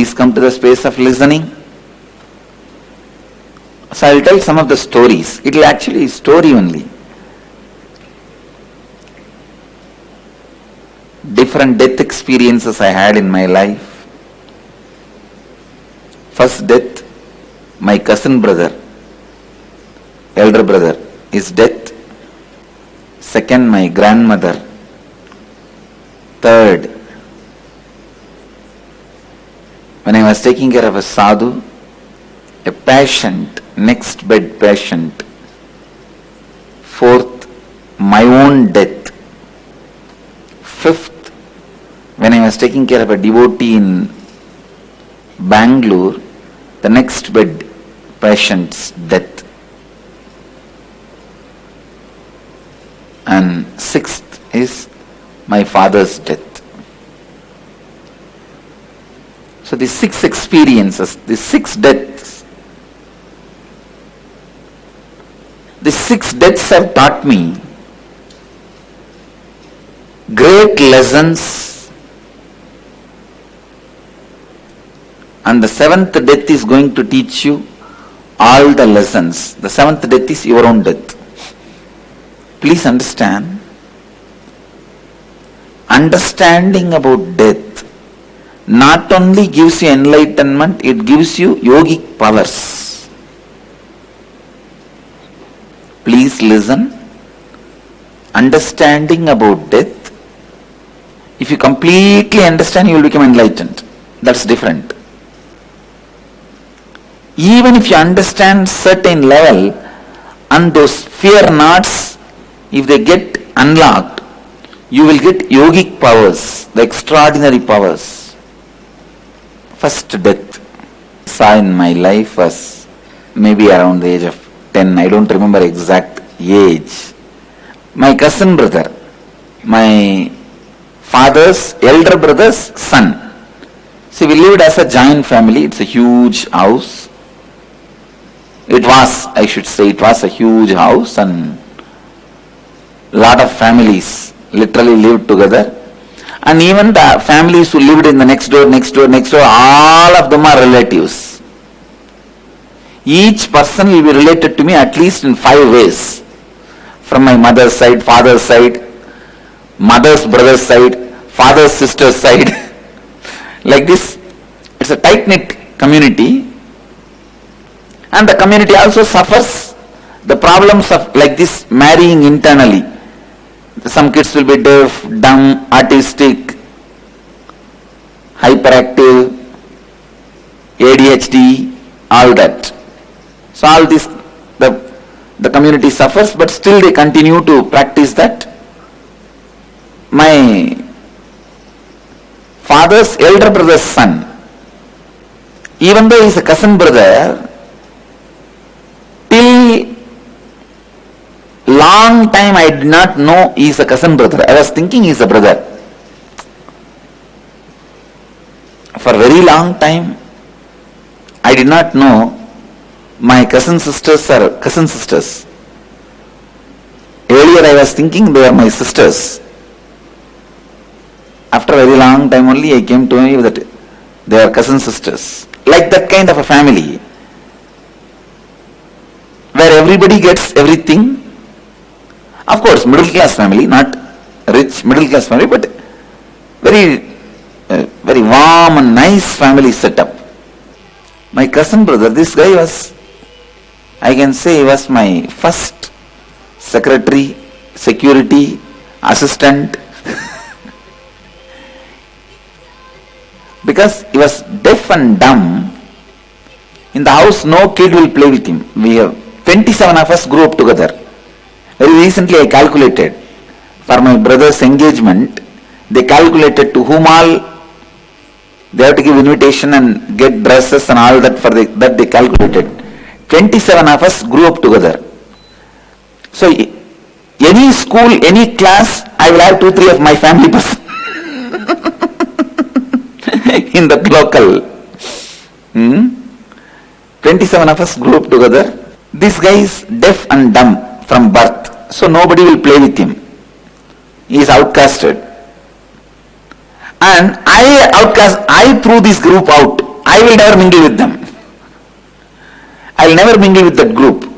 Please come to the space of listening. So I'll tell some of the stories. It will actually story only. Different death experiences I had in my life. First death, my cousin brother, elder brother, his death. Second, my grandmother. Third, when I was taking care of a sadhu, a patient, next bed patient. Fourth, my own death. Fifth, when I was taking care of a devotee in Bangalore, the next bed patient's death. And sixth is my father's death. So these 6 experiences, these 6 deaths, these 6 deaths have taught me great lessons, and the 7th death is going to teach you all the lessons. The 7th death is your own death. Please understand, understanding about death not only gives you enlightenment, it gives you yogic powers. Please listen. Understanding about death, if you completely understand, you will become enlightened. That's different. Even if you understand certain level, and those fear knots, if they get unlocked, you will get yogic powers, the extraordinary powers. First death saw in my life was maybe around the age of 10, I don't remember exact age. My cousin brother, my father's elder brother's son. See, we lived as a joint family. It's a huge house. It was a huge house, and lot of families literally lived together. And even the families who lived in the next door, all of them are relatives. Each person will be related to me at least in 5 ways. From my mother's side, father's side, mother's brother's side, father's sister's side. Like this, it's a tight-knit community. And the community also suffers the problems of like this marrying internally. Some kids will be deaf, dumb, autistic, hyperactive, ADHD, all that. So all this, the community suffers, but still they continue to practice that. My father's elder brother's son, even though he is a cousin brother, till long time I did not know he is a cousin brother. I was thinking he is a brother. For a very long time, I did not know my cousin sisters are cousin sisters. Earlier I was thinking they are my sisters. After a very long time only I came to know that they are cousin sisters. Like that kind of a family, where everybody gets everything. Of course, middle class family, not rich middle class family, but very warm and nice family setup. My cousin brother, this guy was, I can say, he was my first secretary, security, assistant. Because he was deaf and dumb, in the house no kid will play with him. We have 27 of us grew up together. Very recently I calculated, for my brother's engagement, they calculated to whom all they have to give invitation and get dresses and all that that they calculated. 27 of us grew up together. So any school, any class, I will have 2-3 of my family person in that local. 27 of us grew up together. This guy is deaf and dumb from birth, so nobody will play with him. He is outcasted. And I threw this group out. I will never mingle with them. I will never mingle with that group.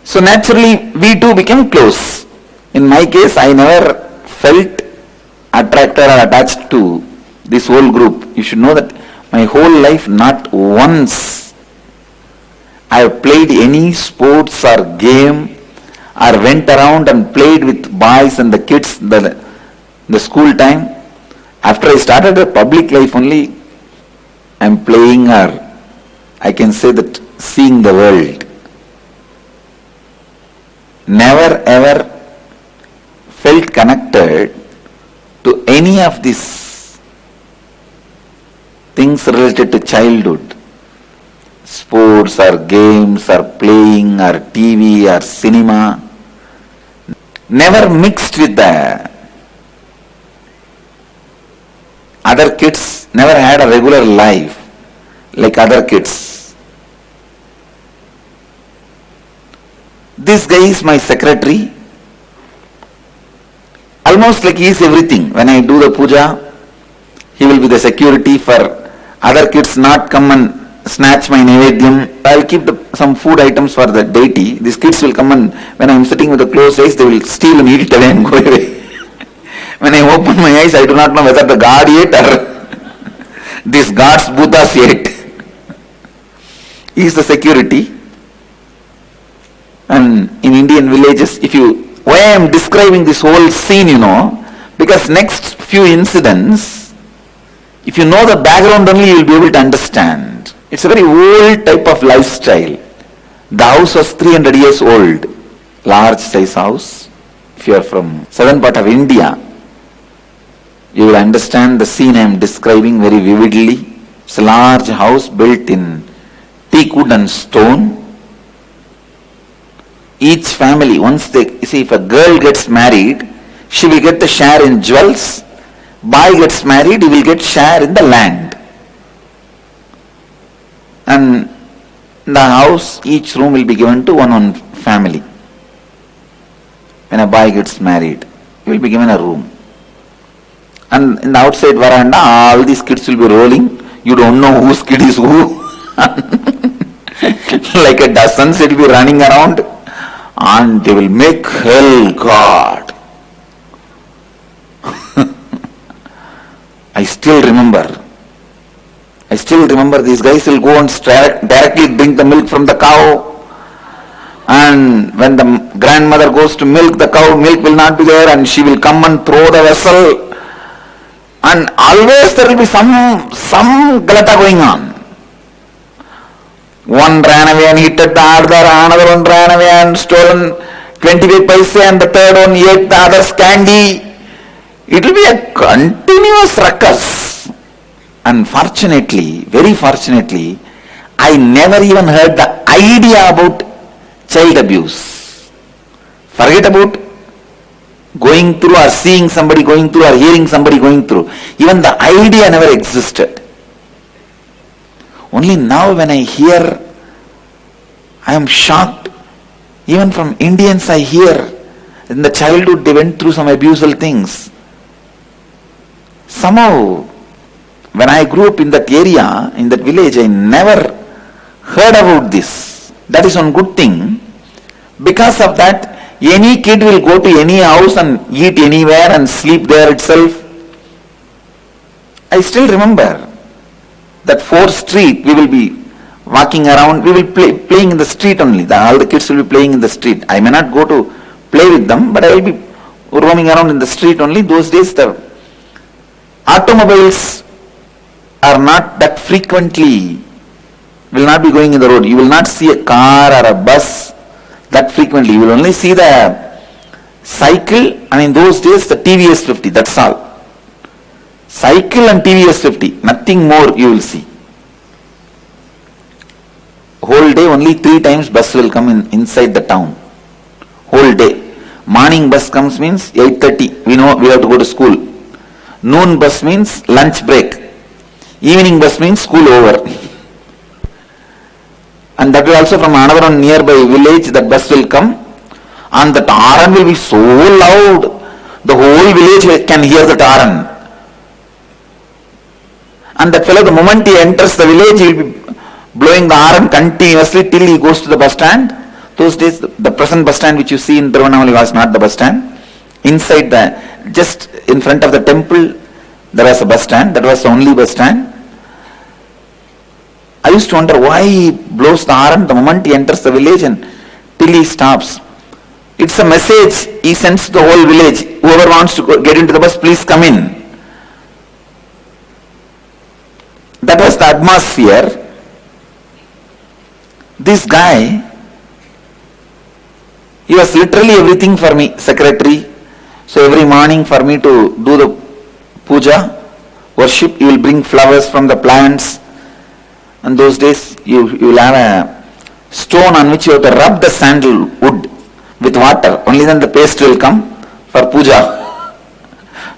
So naturally, we too became close. In my case, I never felt attracted or attached to this whole group. You should know that my whole life, not once I have played any sports or game or went around and played with boys and the kids the school time. After I started a public life only, I am playing, or I can say that seeing the world. Never ever felt connected to any of these things related to childhood. Sports or games or playing or TV or cinema. Never mixed with the other kids, never had a regular life like other kids. This guy is my secretary. Almost like he is everything. When I do the puja, he will be the security for other kids not come and snatch my Nivedyam. I will keep some food items for the deity. These kids will come and when I am sitting with a closed eyes, they will steal and eat it away and go away. When I open my eyes, I do not know whether the god ate or this god's bhutas ate. He is the security. And in Indian villages, why I am describing this whole scene, because next few incidents, if you know the background only, you will be able to understand. It's a very old type of lifestyle. The house was 300 years old. Large size house. If you are from southern part of India, you will understand the scene I am describing very vividly. It's a large house built in teak wood and stone. Each family, if a girl gets married, she will get the share in jewels. Boy gets married, he will get share in the land. And in the house, each room will be given to one family. When a boy gets married, he will be given a room. And in the outside veranda, all these kids will be rolling. You don't know whose kid is who. Like a dozens, it will be running around. And they will make hell God. I still remember these guys will go and directly drink the milk from the cow. And when the grandmother goes to milk the cow, milk will not be there and she will come and throw the vessel. And always there will be some galata going on. One ran away and hit at the other, another one ran away and stolen 25 paise, and the third one ate the other's candy. It will be a continuous ruckus. Unfortunately, very fortunately, I never even heard the idea about child abuse. Forget about going through or seeing somebody going through or hearing somebody going through. Even the idea never existed. Only now when I hear, I am shocked. Even from Indians I hear, in the childhood they went through some abusal things. Somehow, when I grew up in that area, in that village, I never heard about this. That is one good thing. Because of that, any kid will go to any house and eat anywhere and sleep there itself. I still remember that 4th Street, we will be walking around, we will playing in the street only. All the kids will be playing in the street. I may not go to play with them, but I will be roaming around in the street only. Those days the automobiles are not that frequently, will not be going in the road. You will not see a car or a bus that frequently. You will only see the cycle, and in those days the TVS 50, that's all. Cycle and TVS 50, nothing more you will see. Whole day only 3 times bus will come inside the town. Whole day. Morning bus comes means 8:30. We know we have to go to school. Noon bus means lunch break. Evening bus means school over. And that will also from another nearby village, that bus will come. And the horn will be so loud, the whole village can hear the horn. And that fellow, the moment he enters the village, he will be blowing the horn continuously till he goes to the bus stand. Those days, the present bus stand which you see in Tiruvannamalai was not the bus stand. Inside just in front of the temple, there was a bus stand. That was the only bus stand. I used to wonder why he blows the horn the moment he enters the village and till he stops. It's a message he sends to the whole village. Whoever wants to get into the bus, please come in. That was the atmosphere. This guy, he was literally everything for me, secretary. So every morning for me to do the puja, worship, he will bring flowers from the plants. And those days you will have a stone on which you have to rub the sandalwood with water. Only then the paste will come for puja.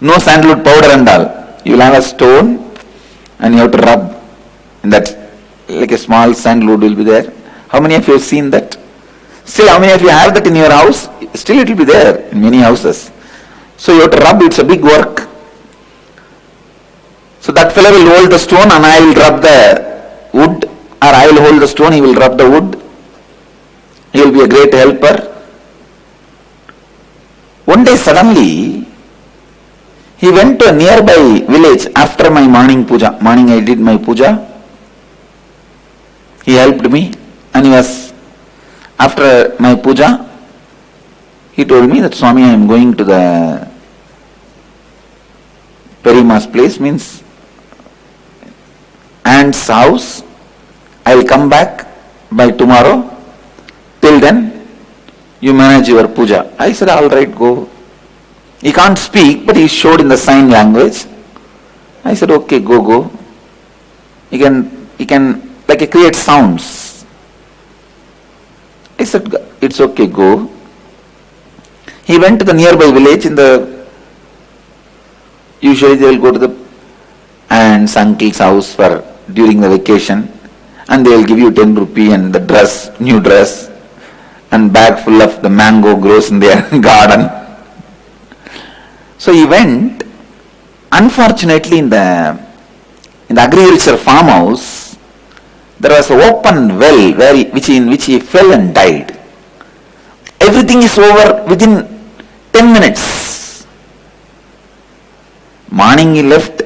No sandalwood powder and all. You will have a stone and you have to rub in that, like a small sandalwood will be there. How many of you have seen that? Still, how many of you have that in your house? Still it will be there in many houses. So you have to rub, it's a big work. So that fellow will hold the stone and I will rub the wood, or I will hold the stone, he will rub the wood. He will be a great helper. One day suddenly, he went to a nearby village after my morning puja. Morning I did my puja. He helped me and he was, after my puja, he told me that Swami, I am going to the Perima's place, means aunt's house. I will come back by tomorrow. Till then, you manage your puja. I said, all right, go. He can't speak, but he showed in the sign language. I said, okay, go. He can like create sounds. I said, it's okay, go. He went to the nearby village. Usually they will go to the aunt's, uncle's house during the vacation, and they will give you 10 rupee and the dress, new dress, and bag full of the mango grows in their garden. So he went. Unfortunately, in the agriculture farmhouse, there was an open well in which he fell and died. Everything is over within 10 minutes. Morning he left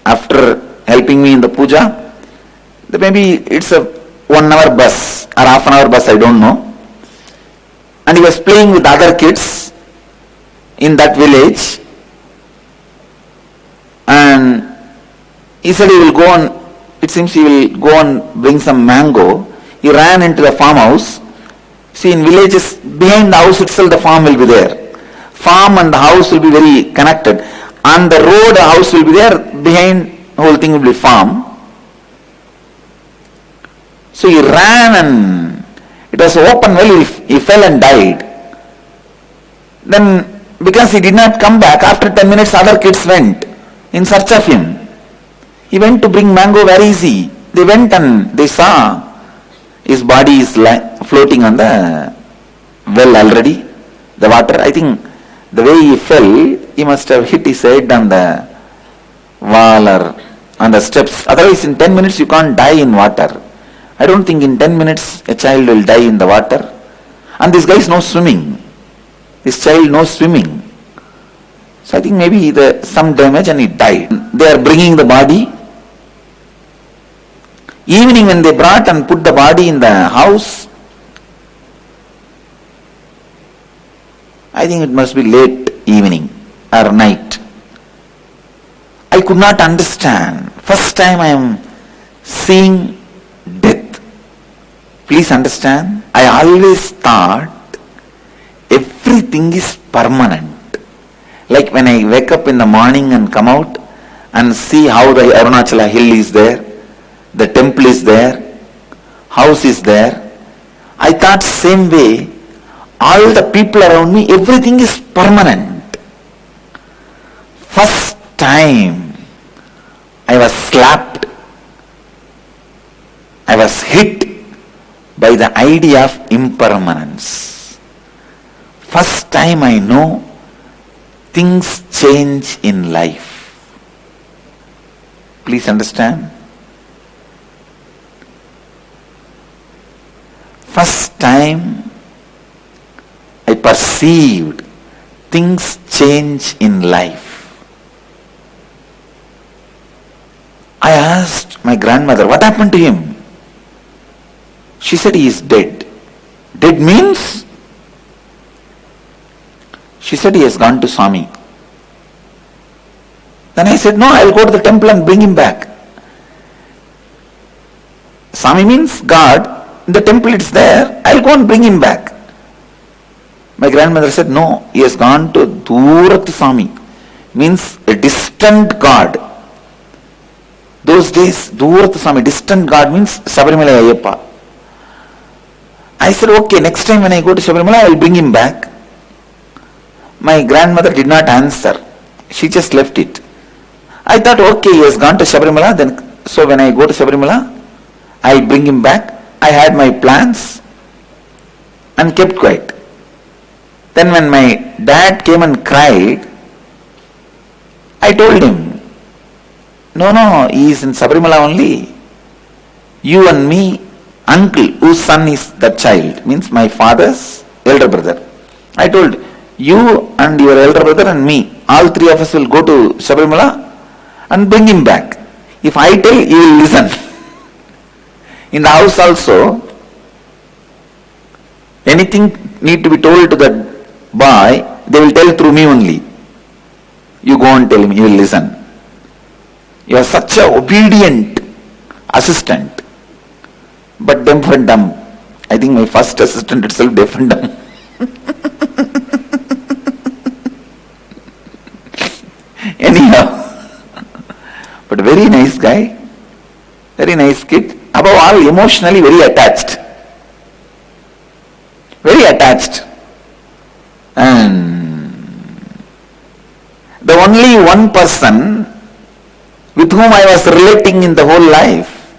after helping me in the puja. Maybe it's a 1 hour bus or half an hour bus, I don't know. And he was playing with other kids in that village. And he said he will go on, it seems he will go and bring some mango. He ran into the farmhouse. See, in villages, behind the house itself the farm will be there. Farm and the house will be very connected. On the road, the house will be there. Behind, the whole thing will be farm. So he ran and it was open well, he fell and died. Then, because he did not come back, after 10 minutes other kids went in search of him. He went to bring mango very easy. They went and they saw his body is floating on the well already, the water. I think the way he fell, he must have hit his head on the wall or on the steps. Otherwise in 10 minutes you can't die in water. I don't think in 10 minutes a child will die in the water. And this guy is no swimming. This child knows swimming. So I think maybe some damage and he died. They are bringing the body. Evening when they brought and put the body in the house, I think it must be late evening or night. I could not understand. First time I am seeing death. Please understand, I always thought everything is permanent. Like when I wake up in the morning and come out and see how the Arunachala hill is there, the temple is there, house is there, I thought same way, all the people around me, everything is permanent. First time I was slapped, I was hit by the idea of impermanence. First time I know things change in life. Please understand. First time I perceived things change in life. I asked my grandmother, what happened to him? She said he is dead. Dead means? She said he has gone to Swami. Then I said, no, I'll go to the temple and bring him back. Swami means God. In the temple it's there. I'll go and bring him back. My grandmother said, no, he has gone to Durat Swami. Means a distant God. Those days, Durat Swami, distant God means Sabarimala Ayyappa. I said, okay, next time when I go to Sabarimala, I will bring him back. My grandmother did not answer. She just left it. I thought, okay, he has gone to Sabarimala, then so when I go to Sabarimala, I will bring him back. I had my plans and kept quiet. Then when my dad came and cried, I told him, no, he is in Sabarimala only. You and me, uncle, whose son is that child, means my father's elder brother. I told, you and your elder brother and me, all three of us will go to Sabarimala and bring him back. If I tell, he will listen. In the house also, anything need to be told to that boy, they will tell through me only. You go and tell him, he will listen. You are such an obedient assistant, but deaf and dumb. I think my first assistant itself deaf and dumb. Anyhow, but very nice guy, very nice kid. Above all, emotionally very attached. Very attached. And the only one person with whom I was relating in the whole life,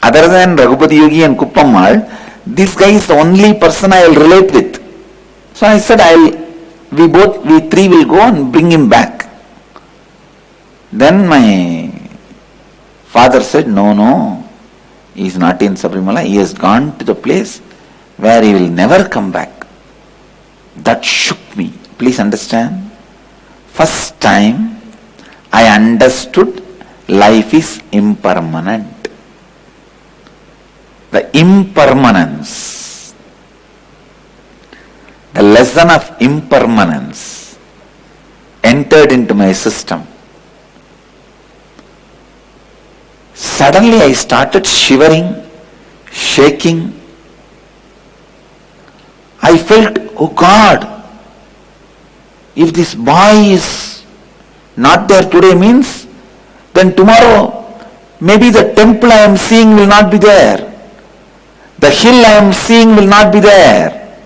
other than Raghupati Yogi and Kuppammal, this guy is the only person I will relate with. So I said, we three will go and bring him back. Then my father said, no, he is not in Sabarimala, he has gone to the place where he will never come back. That shook me. Please understand. First time I understood life is impermanent. The impermanence, the lesson of impermanence entered into my system. Suddenly I started shivering, shaking. I felt, oh God, if this boy is not there today means, then tomorrow maybe the temple I am seeing will not be there. The hill I am seeing will not be there.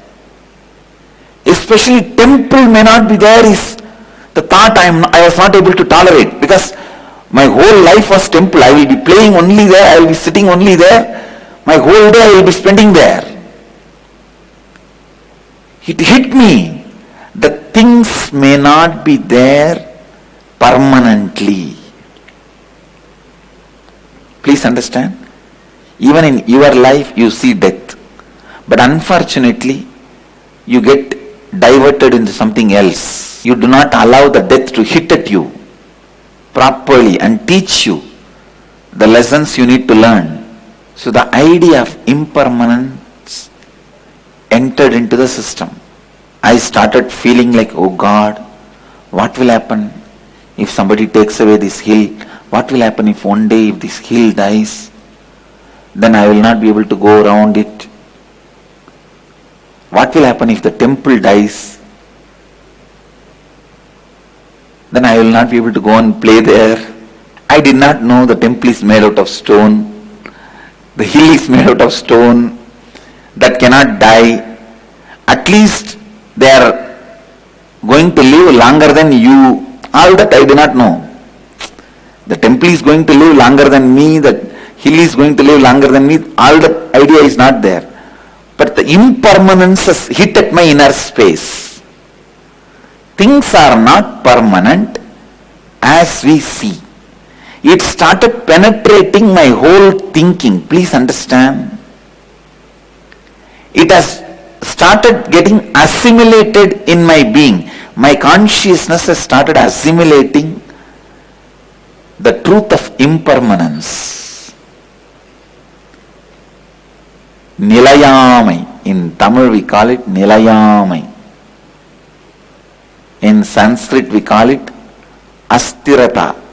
Especially temple may not be there is the thought I was not able to tolerate, because my whole life was temple. I will be playing only there, I will be sitting only there. My whole day I will be spending there. It hit me that things may not be there permanently. Please understand. Even in your life you see death, but unfortunately you get diverted into something else. You do not allow the death to hit at you properly and teach you the lessons you need to learn. So the idea of impermanence entered into the system. I started feeling like, oh God, what will happen if somebody takes away this hill? What will happen if one day if this hill dies? Then I will not be able to go around it. What will happen if the temple dies? Then I will not be able to go and play there. I did not know the temple is made out of stone. The hill is made out of stone that cannot die. At least they are going to live longer than you. All that I do not know. The temple is going to live longer than me. The hill is going to live longer than me. All that idea is not there. But the impermanence has hit at my inner space. Things are not permanent as we see. It started penetrating my whole thinking. Please understand. It has started getting assimilated in my being. My consciousness has started assimilating the truth of impermanence. Nilayamai. In Tamil we call it Nilayamai. In Sanskrit we call it Astirata.